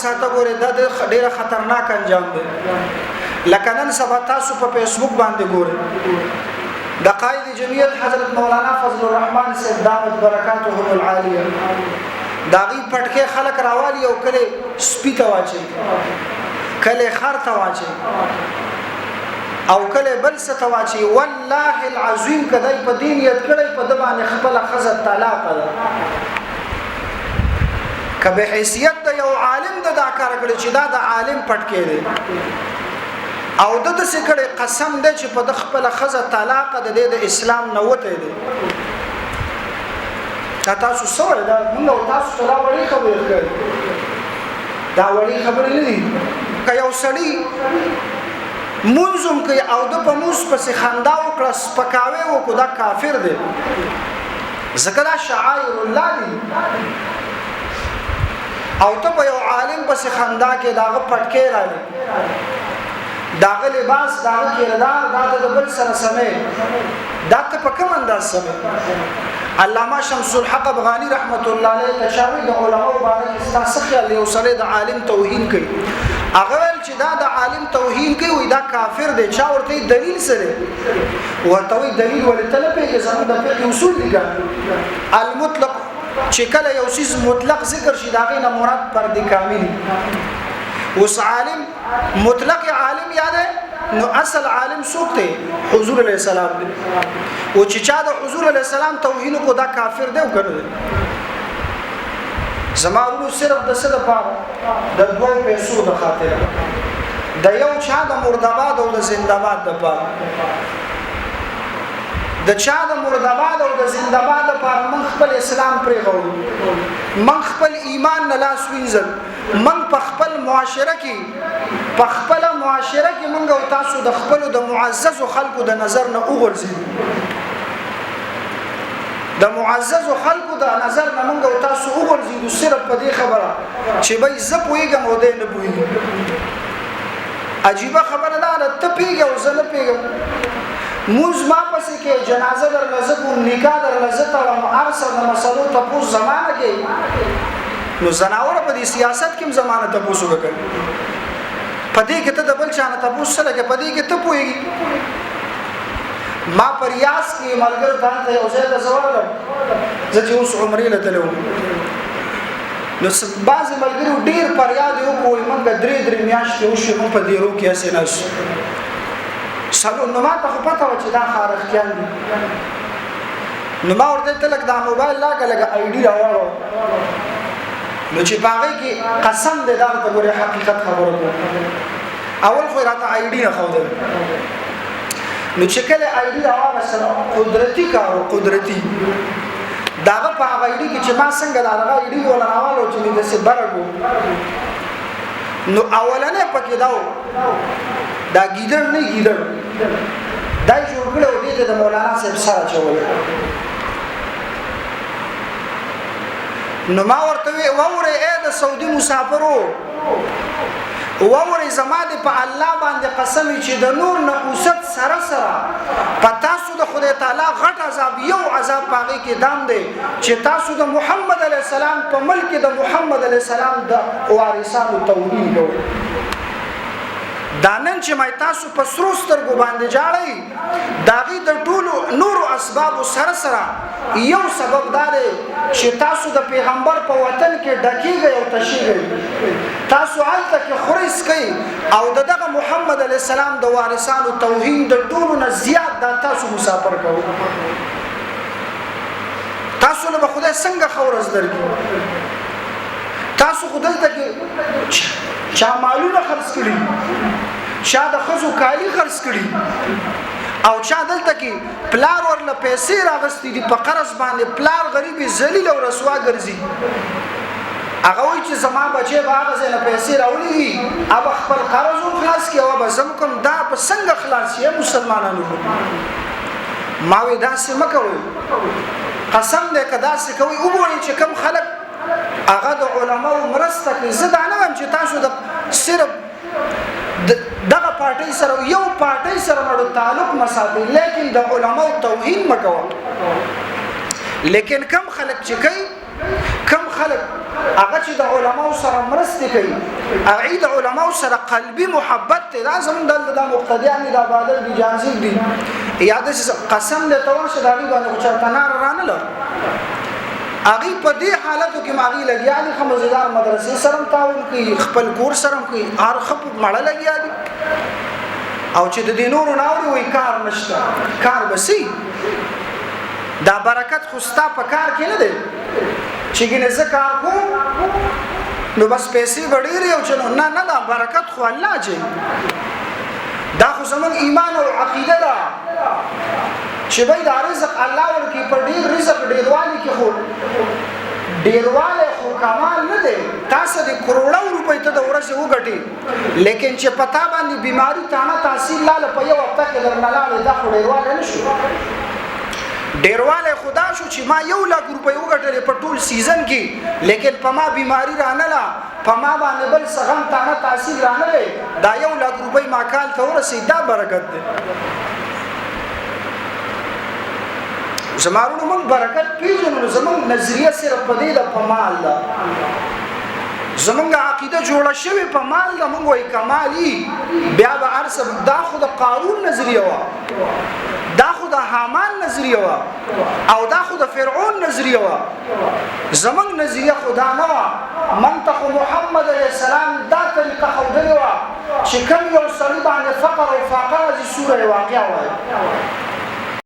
ساته ګوره دا ډیره خطرناک انجام دی لکه نن سبا تاسو په فیسبوک باندې ګوره د قائد جمعیت حضرت مولانا فضل الرحمن صاحب دامت برکاتهم العالیه داغي پټکه خلک راوالي او کله سپی ته واچي کله خر ته واچي او کله بل څه ته واچي والله العظیم کدی په دین یت کړي په د باندې خپل خزه طلاق ده کبه حیثیت د یو عالم د دا کار کړي چې دا د عالم پټکه دی او د څه کړي قسم دی چې په د خپل خزه طلاق ده د اسلام نه وته دی تاسو سره دا موږ تاسو ته وړي خبرې کوي دا وړي خبرې نه دي که یو سړی منظم کوي او د پموس پس خندا او کړه سپکاوي او کو دا کافر دی ذکر شعائر الله دی او ته په یو عالم پس خندا کې داغه پټکې راځي داغه لباس داغه کردار داغه د بل سره سمې دا ته په کوم انداز سمې علامه شمس الحق افغانی رحمت الله علیه تشاوی د علماء باندې استاسخه له وسله د عالم توهین کوي هغه چې دا د عالم توهین کوي وي دا کافر دی چا ورته دلیل سره ورته وی دلیل ولته نه پیږي زموږ د فقه اصول دي المطلق چې کله یو شی مطلق ذکر شي دا غینه مراد پر دی کامل وس عالم مطلق عالم یاده نو اصل عالم څوک دی حضور علیہ السلام دی او چې چا د حضور علیہ السلام توهین کو دا کافر دی وګڼل زمارو صرف د څه د پاره د دوه پیسو د خاطر د یو چا د مرداباد او د زنده‌باد د پاره د چا د مرداباد او د زنده‌باد لپاره من خپل اسلام پرې غوړو من خپل ایمان نه لاس وینځل من په خپل معاشره کې مونږ او تاسو د خپل د معزز خلکو د نظر نه وګرځي د معزز خلکو د نظر نه مونږ او تاسو وګرځي د صرف په دې خبره چې به زه پويګم او دې نه پويګم عجیب خبره ده ته پیګو زه نه پیګم موږ ما پسې کې جنازه در لزکو نکاح در لزته او ارسل د مسلو ته په زمانه کې نو زناور په دې سیاست کې زمانه ته پوسو وکړ پدې کې ته د بل چانه ته پوسو لګه پدې کې ته پويږي ما پریاس کې ملګر باندې یو ځای د زوال زه چې اوس عمرې لته نو بعض ملګرو ډیر پریاد یو کوی مونږ درې میاشتې وشو په دې رو کې اسناس سلو نو ما ته پته و چې دا خارختيان دي نو ما ورته تلک دا موبایل لګه آی ډی راوړو نو چې باغې کې قسم دې دا ته ګوره حقیقت خبره کوم اول خو راته آی ډی نه خوده نو چې کله آی ډی راوړل سره قدرتي کارو قدرتي داغه په آی ډی کې چې ما څنګه دا آی ډی ولا راوړو چې دې څه برګو نو اولنې پکې داو دا ګیدر نه ګیدر دا جوړ کړو دې د مولانا صاحب سره چول نو ما ورته ووره اې د سعودي مسافرو ووره زماده په الله باندې قسم چې د نور نه اوست سره پتا سو د خدای تعالی غټ عذاب یو عذاب پاږي کې دام دی چې تاسو د محمد علی السلام په ملک د محمد علی السلام د وارثانو توهین کوي دانن چې مای تاسو په سروستر ګو باندې جاړی داغي د ټولو نور اسباب سره یو سبب دار چې تاسو د پیغمبر په وطن کې ډکیږي او تشیږي تاسو حالت کې خریس کوي او دغه محمد علی السلام د وارثانو توهین د ټولو نه زیات د تاسو مسافر کوي تاسو له خدای څنګه خورز درګي تاسو خدای ته چا مالونه خرڅ کړي چا د خزو کالی خرڅ کړي او چا دلته کې پلار ورله پیسې راغستې دي په قرض باندې پلار غریبي ذلیل او رسوا ګرځي هغه وایي چې زما بچي باغ زنه پیسې راوړي اب خپل قرض خلاص کړي او به زم کوم دا په څنګه خلاص شي مسلمانانو ما وې دا څه مکوي قسم دې کدا څه کوي وګورئ چې کم خلک هغه د علماء مرسته کوي زه دا نه وایم چې تاسو د صرف دغه پارټي سره یو پارټي سره مړو تعلق مساتې لیکن د علماء توهین مکو لیکن کم خلک چې کوي کم خلک هغه چې د علماو سره مرسته کوي هغه د علماو سره قلبي محبت ته لازم د مقتدیان د عبادت دي جانزي دي یاد قسم له تور شداري باندې چرته نار رانه له اغي په دې حالتو کې ماغي لګیا دي خمزدار مدرسې سره تعاون کوي خپل کور سره کوي هر خپ مړه لګیا دي او چې د دینونو ناوړي وي کار نشته کار بسي دا برکت خوستا په کار کې نه دی چې ګنې زکار کوم نو بس پیسې وړي او چلو نه دا برکت خو الله جي دا خو زمون ایمان او عقیده ده چې به دا رزق الله ورکی پر ډیر رزق ډیروالي کې خو ډیرواله خو کمال نه دی تاسو د کروڑو روپۍ ته د ورځې وګټي لیکن چې پتا باندې بیماری تانه تحصیل لاله په یو وخت کې درنلاله دا خو ډیرواله نشو ډیرواله خدا شو چې ما 1 لک روپۍ وګټلې په ټول سیزن کې لیکن په ما بیماری رانه په ما باندې بل سغم تانه تحصیل رانه دا 1 لک روپۍ ما کال ته ورسې دا برکت دی زمارونو من برکت پیژنو زمون نظریه صرف په دې د پمال ده زمونږ عقیده جوړه شوی په مال د مونږ وای کمالي بیا به ارسب دا خو د قارون نظریه وا دا خو د حامان نظریه وا او دا خو د فرعون نظریه وا زمونږ نظریه خدا نه وا منطق محمد علیه السلام دا طریقه خوده وا چې کوم یو سړي باندې فقر او فاقه د سوره واقعه وای